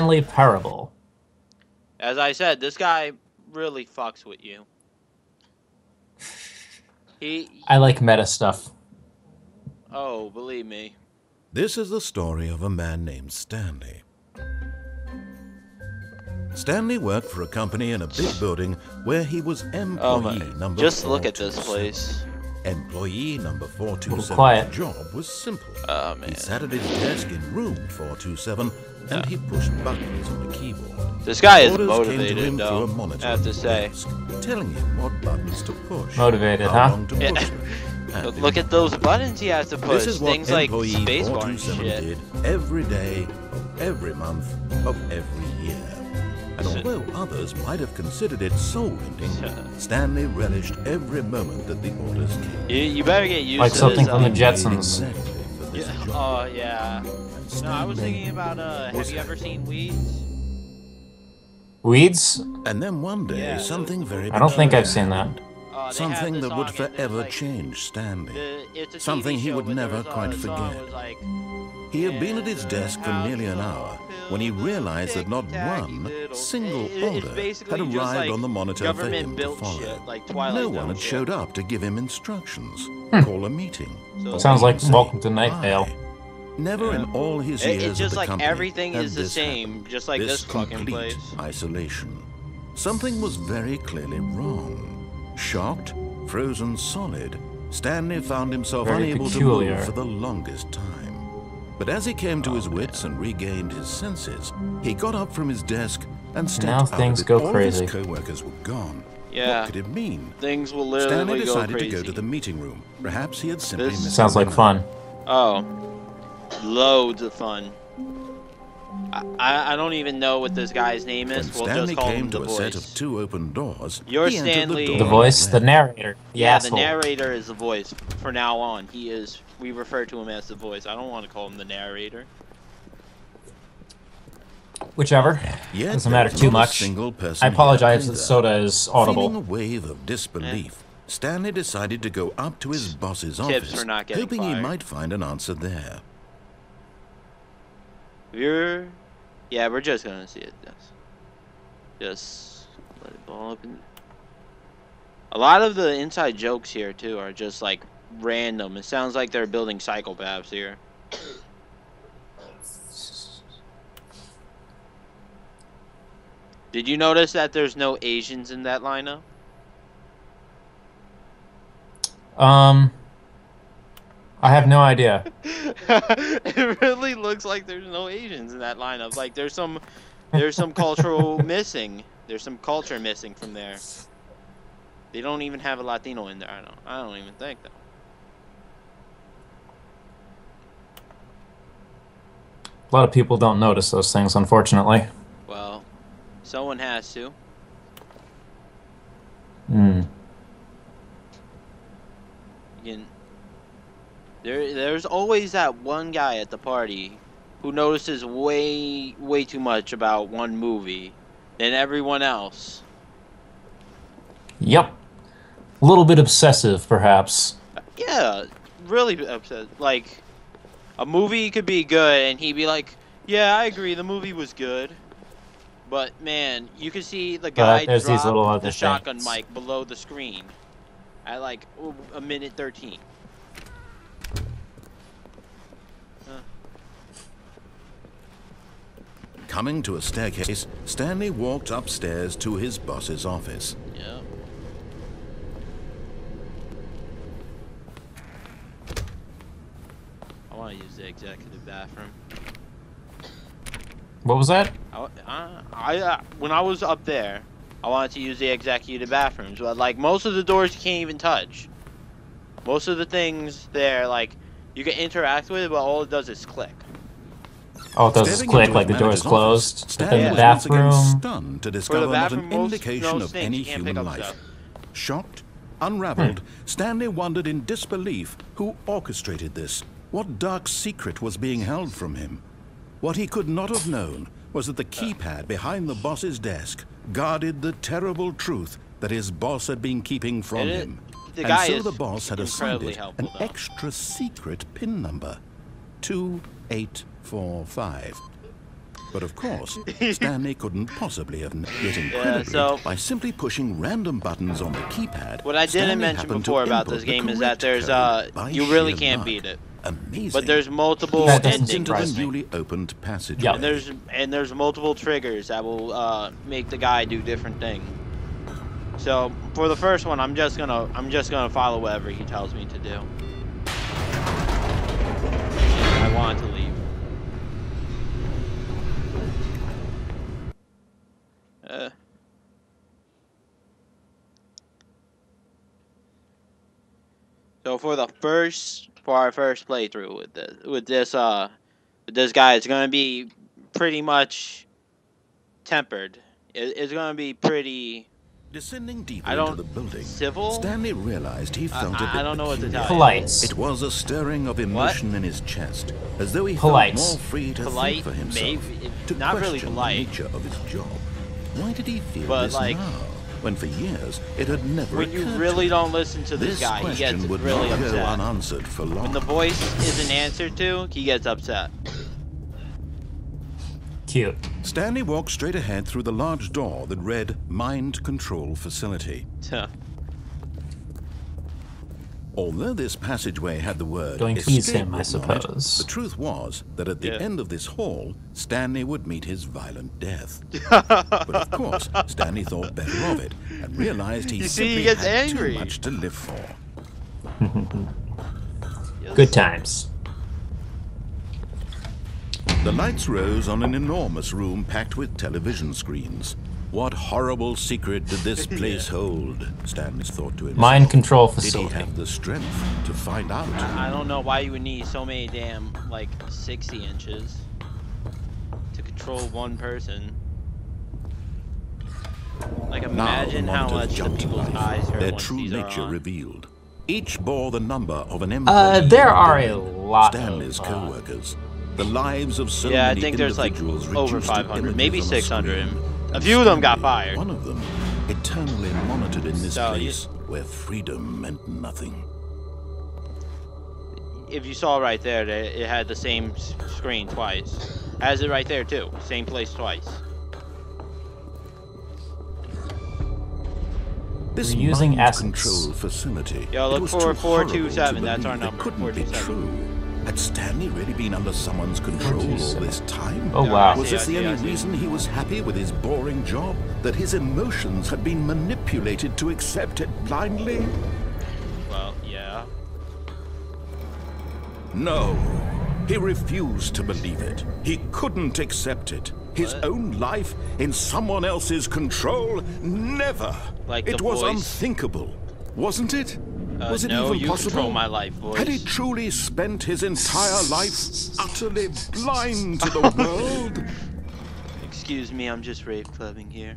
Stanley Parable. As I said, this guy really fucks with you. I like meta stuff. Oh, believe me. This is the story of a man named Stanley. Stanley worked for a company in a big building where he was employee number Just look at this place. Employee number 427's Quiet. job was simple. Oh, man. He sat at his desk in room 427 and he pushed buttons on the keyboard. This guy is Orders came to motivated, him through a though, monitor I have to on the say. desk, telling him what buttons to push. Motivated, how huh? long to push them, and Look at those buttons he has to push. This is what Things like employee spacebar and 427 shit. did every day of every month of every year. And although others might have considered it soul-ending, Stanley relished every moment that the orders came. You better get used Like to something this. from the Made Jetsons. exactly for this job. Oh, yeah. And No, I was Stanley thinking about, have you ever seen Weeds? Weeds? And then one day, Yeah. something very I don't think peculiar I've seen that. happened. They had Something this that would song, and it's forever like change Stanley. it's a TV Something he show, would but there never was quite a song forget. was like, He had been at his desk for nearly an hour when he realized that not one single It's order basically had just arrived like on the monitor for him to government-built follow. shit, like Twilight No Zone one had shit. showed up to give him instructions, call a meeting. So- or Sounds like even say Welcome to Night hi. Vale. Never in all his years It's just at the like company everything had is the this same, happened. just like this fucking complete place. isolation. Something was very clearly wrong. Shocked, frozen solid, Stanley found himself Very unable peculiar. to move for the longest time. But as he came to his wits and regained his senses, he got up from his desk and stepped Now out things of it. go All crazy. of his co-workers were gone. Yeah. What could it mean? Things will Stanley literally go decided crazy. to go to the meeting room. Perhaps he had simply This missed Sounds the like memo. fun. Oh, loads of fun. I don't even know what this guy's name When is. We'll Stanley just call him came the to a voice. set of two open doors, You're he entered Stanley. the, door The voice, the and left. narrator, the Yeah, asshole. the narrator is the voice. From now on, he is. We refer to him as the voice. I don't want to call him the narrator. Whichever. Yet Doesn't there matter was too not a much. single person I here apologize either. that soda is Feeling a audible. wave of disbelief, Stanley decided to go up to his boss's Tips office, for not getting hoping he fired. might find an answer there. Yeah, we're just gonna see it. Just let it ball open. A lot of the inside jokes here too are just like random. It sounds like they're building psychopaths here. Did you notice that there's no Asians in that lineup? I have no idea. It really looks like there's no Asians in that lineup. Like there's some cultural missing. There's some culture missing from there. They don't even have a Latino in there. I don't even think though. A lot of people don't notice those things, unfortunately. Well, someone has to. Hmm. There's always that one guy at the party who notices way too much about one movie than everyone else. Yep. A little bit obsessive, perhaps. Yeah, really upset. Like, a movie could be good, and he'd be like, "Yeah, I agree, the movie was good." But man, you could see the guy there's these little drop other the shotgun things. mic below the screen at like a minute 13. Coming to a staircase, Stanley walked upstairs to his boss's office. Yeah. I want to use the executive bathroom. What was that? When I was up there, I wanted to use the executive bathrooms, but like most of the doors you can't even touch. Most of the things there, like you can interact with it, but all it does is click. Oh, it does Stepping click into like the his door is manager's closed. office, But Stanley then the was once again bathroom. stunned to For discover the not bathroom, an most indication of things any you can't pick human up life. stuff. Shocked, unraveled, Stanley wondered in disbelief who orchestrated this. What dark secret was being held from him? What he could not have known was that the keypad behind the boss's desk guarded the terrible truth that his boss had been keeping from him. The And guy so is the boss had assigned incredibly it helpful, an though. extra secret PIN number, 2845. But of course, Stanley couldn't possibly have yet incredibly so by simply pushing random buttons on the keypad. What I didn't Stanley mention happened to before about input this the game is that correct there's code by you really sheer can't luck. beat it. Amazing. But there's multiple That doesn't endings. into the surprise me. newly opened passageway. Yep. And there's multiple triggers that will make the guy do different things. So for the first one, I'm just gonna follow whatever he tells me to do. I want to leave. So for our first playthrough with this guy, it's gonna be pretty much tempered. It's gonna be pretty. Descending deeper I don't- into the building, civil? Stanley realized he felt a bit I don't know what to peculiar. tell you. Polite. It was a stirring of emotion in his chest, as though he Polite. felt more free to Polite, think for himself, maybe, to not really question polite. the nature of his job. Why did he feel But, this like, now, when for years it had never When you occurred to really him? don't listen to this This guy, he question gets would really not go upset. unanswered for long. When the voice isn't answered to, he gets upset. Cute. Stanley walked straight ahead through the large door that read Mind Control Facility. Although this passageway had the word Don't tease escape him, I written on it, suppose. the truth was that at the Yeah. end of this hall, Stanley would meet his violent death. But of course, Stanley thought better of it and realized he You see, he simply gets had angry. too much to live for. Good times. The lights rose on an enormous room packed with television screens. What horrible secret did this place hold? Stanley thought to himself. Mind control Did he facility. have the strength to find out? I don't know why you would need so many damn, like, 60 inches to control one person. Like, Now the imagine how monitors much the jumped to people's life, eyes hurt their once true these are nature on. revealed. Each bore the number of an employee. There in the are a building, lot Stanley's of, co-workers. The lives of so Yeah, I many think there's like individuals over reduced to 500, maybe images on a 600. screen. A And few of them got Stanley, fired. One of them, eternally monitored in this So, place where freedom meant nothing. If you saw right there, that it had the same screen twice. Has it right there too, same place twice. This We're using mind essence. control facility. Yo, it look was for too 427, horrible to that's our believe number, it couldn't be 427. true. Had Stanley really been under someone's control all 427. this time? Oh Yeah, wow. I Was see, this I the see, I only see. reason he was happy with his boring job? That his emotions had been manipulated to accept it blindly? Well, yeah. No. He refused to believe it. He couldn't accept it. His What? own life in someone else's control? Never. Like the it was voice? unthinkable, wasn't it? Was it No, even you possible? control my life, boys. Had he truly spent his entire life utterly blind to the world? Excuse me, I'm just rape clubbing here.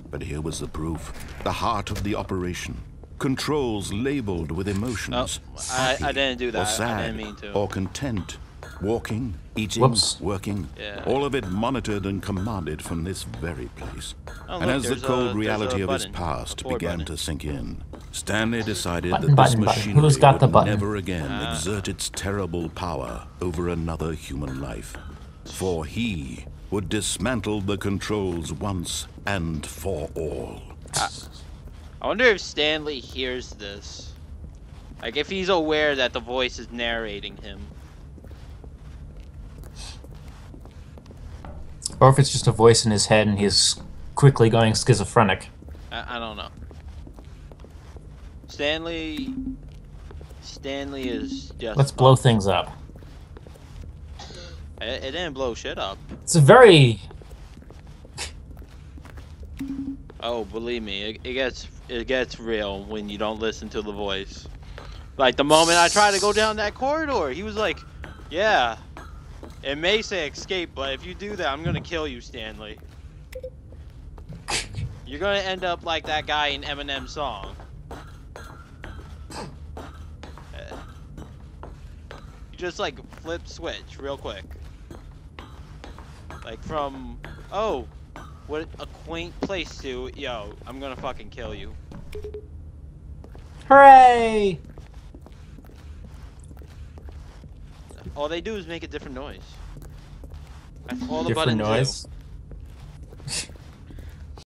But here was the proof. The heart of the operation. Controls labeled with emotions. Oh, I didn't do that. Or sad, I didn't mean to. or content. Walking, eating, Whoops. working. Yeah. All of it monitored and commanded from this very place. Oh, And look, as the there's cold there's reality of his button, past a forward began button. to sink in, Stanley decided Button, that button, this button. machinery Who's got the would button? never again exert its terrible power over another human life. For he would dismantle the controls once and for all. I wonder if Stanley hears this. Like, if he's aware that the voice is narrating him. Or if it's just a voice in his head and he's quickly going schizophrenic. I don't know. Stanley is just... Let's blow things up. It didn't blow shit up. It's a very... Oh, believe me, it gets real when you don't listen to the voice. Like, the moment I tried to go down that corridor, he was like, yeah, it may say escape, but if you do that, I'm gonna kill you, Stanley. You're gonna end up like that guy in Eminem's song. You just, like, flip switch real quick. Like, from, oh, what a quaint place to, yo, I'm gonna fucking kill you. Hooray! All they do is make a different noise. That's all the Different buttons noise. do.